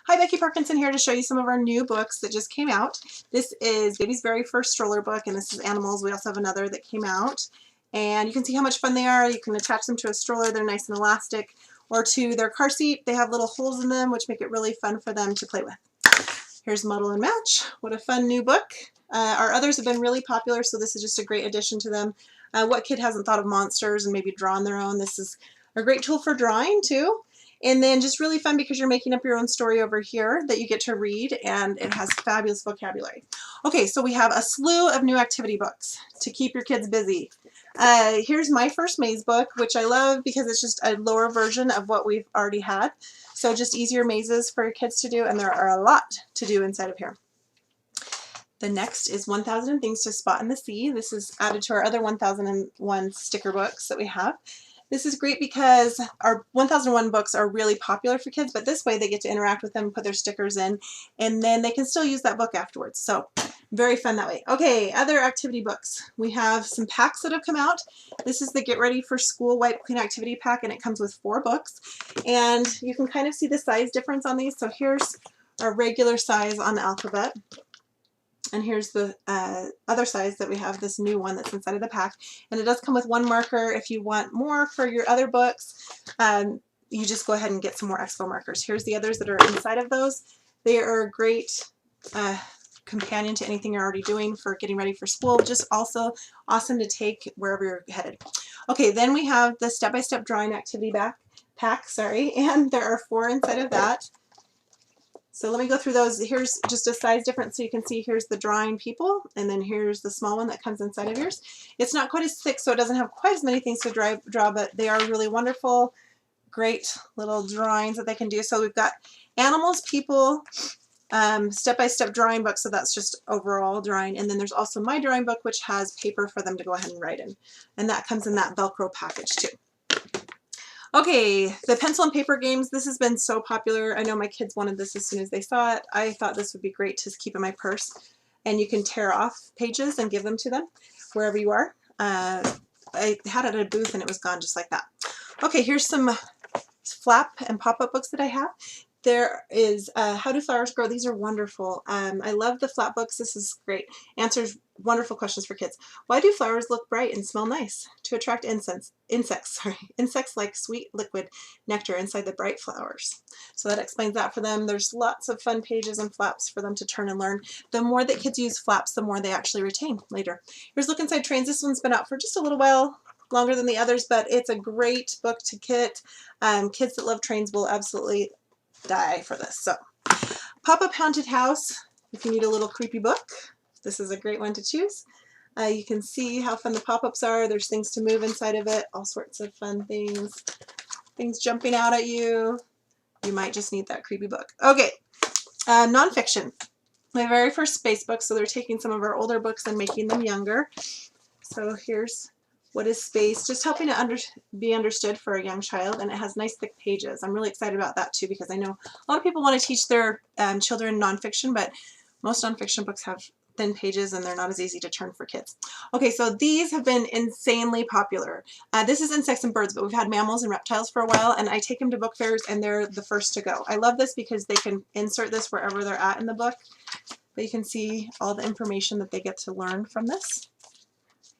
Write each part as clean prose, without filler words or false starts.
Hi, Becky Parkinson here to show you some of our new books that just came out. This is Baby's very first stroller book, and this is Animals. We also have another that came out. And you can see how much fun they are. You can attach them to a stroller. They're nice and elastic. Or to their car seat. They have little holes in them, which make it really fun for them to play with. Here's Muddle and Match. What a fun new book. Our others have been really popular, so this is just a great addition to them. What kid hasn't thought of monsters and maybe drawn their own? This is a great tool for drawing, too. And then just really fun because you're making up your own story over here that you get to read, and it has fabulous vocabulary. Okay, so we have a slew of new activity books to keep your kids busy. Here's My First Maze book, which I love because it's just a lower version of what we've already had. So just easier mazes for your kids to do, and there are a lot to do inside of here. The next is 1000 Things to Spot in the Sea. This is added to our other 1001 sticker books that we have. This is great because our 1001 books are really popular for kids, but this way they get to interact with them, put their stickers in, and then they can still use that book afterwards. So very fun that way. Okay, other activity books. We have some packs that have come out. This is the Get Ready for School Wipe Clean Activity Pack, and it comes with 4 books. And you can kind of see the size difference on these. So here's our regular size on the alphabet. And here's the other size that we have, this new one that's inside of the pack. And it does come with 1 marker. If you want more for your other books, you just go ahead and get some more Expo markers. Here's the others that are inside of those. They are a great companion to anything you're already doing for getting ready for school. Just also awesome to take wherever you're headed. Okay, then we have the step-by-step drawing activity pack, and there are 4 inside of that. So let me go through those. Here's just a size difference so you can see here's the drawing people, and then here's the small one that comes inside of yours. It's not quite as thick, so it doesn't have quite as many things to draw, but they are really wonderful, great little drawings that they can do. So we've got animals, people, step-by-step drawing book, so that's just overall drawing. And then there's also my drawing book, which has paper for them to go ahead and write in. And that comes in that Velcro package too. Okay, the pencil and paper games, this has been so popular. I know my kids wanted this as soon as they saw it. I thought this would be great to keep in my purse. And you can tear off pages and give them to them wherever you are. I had it at a booth and it was gone just like that. Okay, here's some flap and pop-up books that I have. There is How Do Flowers Grow? These are wonderful. I love the flap books. This is great. Answers wonderful questions for kids. Why do flowers look bright and smell nice? To attract insects like sweet liquid nectar inside the bright flowers. So that explains that for them. There's lots of fun pages and flaps for them to turn and learn. The more that kids use flaps, the more they actually retain later. Here's Look Inside Trains. This one's been out for just a little while, longer than the others, but it's a great book to get. Kids that love trains will absolutely die for this. So Pop-Up Haunted House, if you need a little creepy book, this is a great one to choose. You can see how fun the pop-ups are. There's things to move inside of it, all sorts of fun things jumping out at you. You might just need that creepy book. Okay, nonfiction. My very first space book, so they're taking some of our older books and making them younger. So here's What is Space? Just helping it be understood for a young child, and it has nice thick pages. I'm really excited about that too because I know a lot of people want to teach their children nonfiction, but most nonfiction books have thin pages and they're not as easy to turn for kids. Okay, so these have been insanely popular. This is Insects and Birds, but we've had mammals and reptiles for a while, and I take them to book fairs and they're the first to go. I love this because they can insert this wherever they're at in the book, but you can see all the information that they get to learn from this.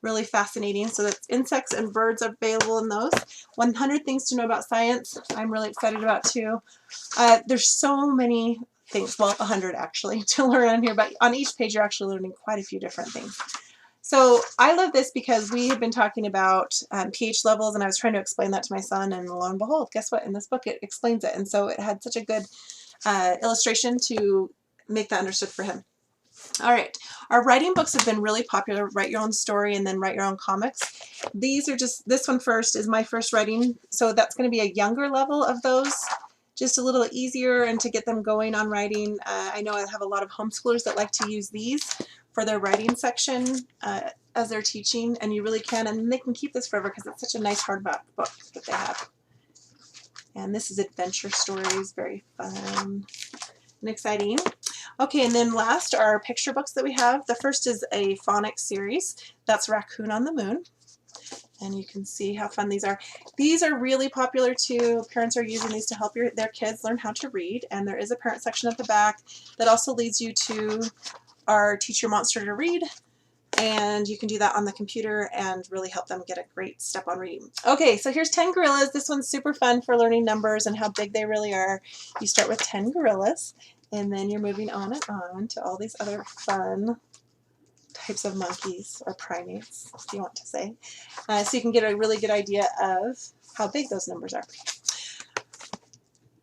Really fascinating. So that's insects and birds are available in those. 100 Things to Know About Science, I'm really excited about too. There's so many things, well 100 actually, to learn on here, but on each page you're actually learning quite a few different things. So I love this because we have been talking about pH levels, and I was trying to explain that to my son, and lo and behold, guess what? In this book it explains it, and so it had such a good illustration to make that understood for him. All right, our writing books have been really popular. Write Your Own Story and then Write Your Own Comics. These are just, this one first is My First Writing, so that's going to be a younger level of those, just a little easier and to get them going on writing. I know I have a lot of homeschoolers that like to use these for their writing section as they're teaching, and you really can, and they can keep this forever because it's such a nice hardback book that they have. And this is adventure stories, very fun and exciting. Okay, and then last are our picture books that we have. The first is a Phonics series. That's Raccoon on the Moon. And you can see how fun these are. These are really popular too. Parents are using these to help their kids learn how to read. And there is a parent section at the back that also leads you to our Teach Your Monster to Read. And you can do that on the computer and really help them get a great step on reading. Okay, so here's 10 gorillas. This one's super fun for learning numbers and how big they really are. You start with 10 gorillas, and then you're moving on and on to all these other fun types of monkeys, or primates, if you want to say. So you can get a really good idea of how big those numbers are.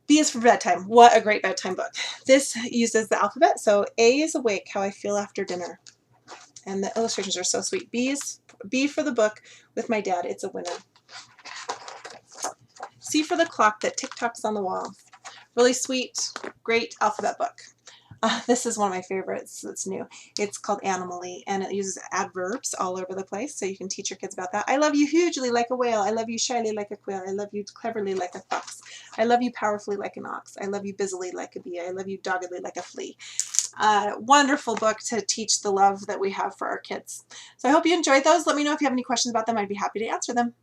B is for bedtime. What a great bedtime book. This uses the alphabet. So A is awake, how I feel after dinner. And the illustrations are so sweet. B for the book, with my dad, it's a winner. C for the clock that tick-tocks on the wall. Really sweet, great alphabet book. This is one of my favorites that's new. It's called Animally, and it uses adverbs all over the place, so you can teach your kids about that. I love you hugely like a whale. I love you shyly like a quail. I love you cleverly like a fox. I love you powerfully like an ox. I love you busily like a bee. I love you doggedly like a flea. Wonderful book to teach the love that we have for our kids. So I hope you enjoyed those. Let me know if you have any questions about them. I'd be happy to answer them.